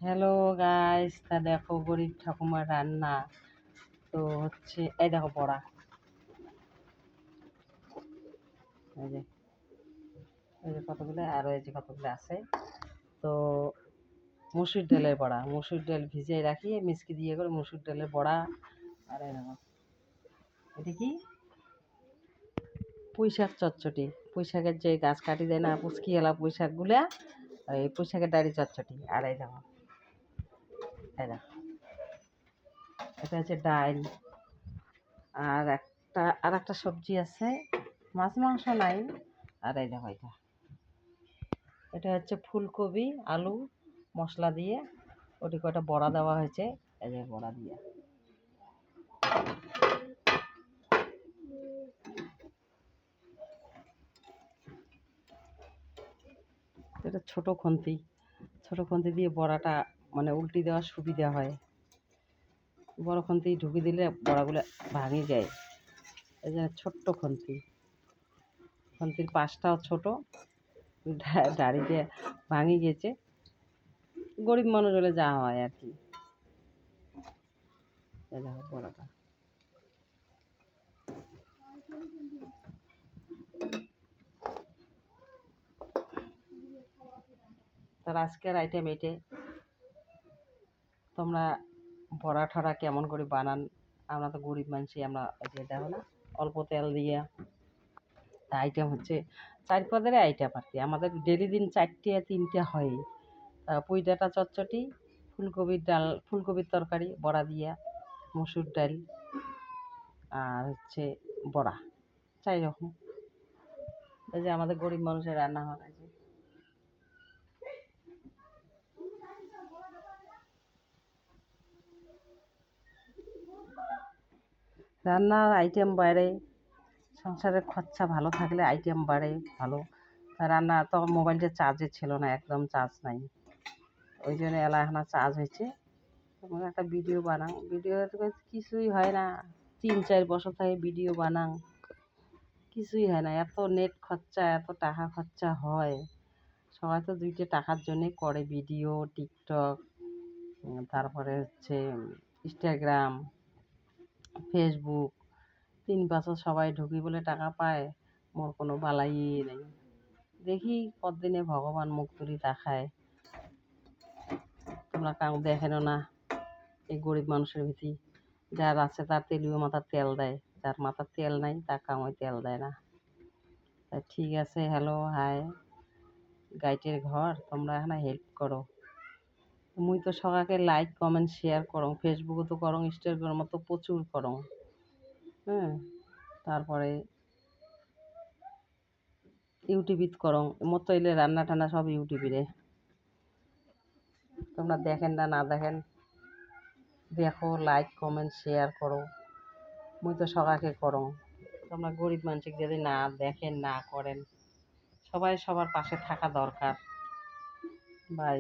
Hello guys, তা দেখো গরিব ঠাকুমার রান্না। তো হচ্ছে এই দেখো বড়া, এই যে কতগুলো, আরো এই যে কতগুলো আছে। তো মুসুর ডালের বড়া, মুসুর ডাল ভিজিয়ে রাখি মিষ্টি দিয়ে করে মুসুর ডালের বড়া। আর এই দেখো এটা কি পুঁই শাক চচ্চড়ি, পুঁই শাকের যে গাছ কাটি দেয় না পুচকি এলা পুঁই শাকগুলা, এই পুঁই শাকের ডাড়ি চচ্চড়ি। আর এই দেখো এটা হচ্ছে ডাল। আর একটা সবজি আছে, মাছ মাংস নাই। আর এই দেখো এটা হচ্ছে ফুলকপি আলু মশলা দিয়ে, ওটি কয়টা বড়া দেওয়া হয়েছে, এই যে বড়া দিয়ে। এটা ছোট খুন্তি দিয়ে বড়াটা মানে উল্টি দেওয়ার সুবিধা হয়। বড় খুন্তি ঢুকি দিলে বড়াগুলো ভাঙে যায়, এই জন্য ছোট্ট খুন্তির পাশটাও ছোট, দাড়িতে ভাঙে গেছে। গরিব মানুষ হলে যা হয় আর কি। এই দেখো বড়াটা, তার আজকের আইটেম এটে। তোমরা বড়া ঠড়া কেমন করে বানান? আমরা তো গরিব মানুষই, আমরা যে দেখো না অল্প তেল দিয়ে আইটেম হচ্ছে 4 পদের আইটেম আর কি। আমাদের ডেলি দিন 4টে 3টে হয়। পুঁই ডাঁটা চচ্চড়ি, ফুলকপির তরকারি বড়া দিয়া, মসুর ডাল, আর হচ্ছে বড়া, 4 রকম। এই যে আমাদের গরিব মানুষের রান্না হয়। এই যে রান্নার আইটেম বাড়ে, সংসারের খরচা ভালো থাকলে আইটেম বাড়ে ভালো। রান্না তখন মোবাইলটা চার্জে ছিল না, একদম চার্জ নাই, ওই জন্য এলাহানা চার্জ হয়েছে। তোমার একটা ভিডিও বানাও, ভিডিও কিছুই হয় না, 3-4 বছর থেকে ভিডিও বানাও, কিছুই হয় না। এত নেট খরচা, এত টাকা খরচা হয়। সবাই তো 2টে টাকার জন্যে করে ভিডিও, টিকটক, তারপরে হচ্ছে ইনস্টাগ্রাম, ফেসবুক। 3 বছর সবাই ঢুকি বলে টাকা পায়, মোর কোনো বালাই নেই। দেখি কতদিনে ভগবান মুখ তুলি দেখায়। তোমরা কাউ দেখেনও না এই গরিব মানুষের ভিতর। যার আছে তার তেলীয় মাথার তেল দেয়, যার মাথার তেল নাই তার কামাই তেল দেয় না। তা ঠিক আছে, হ্যালো হাই গাইটের ঘর, তোমরা এখানে হেল্প করো। মুই তো সবাইকে লাইক কমেন্ট শেয়ার করো, ফেসবুকে তো করো, ইনস্টাগ্রামে তো প্রচুর করো। হ্যাঁ, তারপরে ইউটিউবিত করো, মোর তো এলে রান্না টান্না সব ইউটিউবে। তোমরা দেখেন না দেখেন, দেখো লাইক কমেন্ট শেয়ার করো। মুই তো সবাইকে করো। তোমরা গরিব মানুষকে যদি না দেখেন না করেন, সবাই সবার পাশে থাকা দরকার। বাই।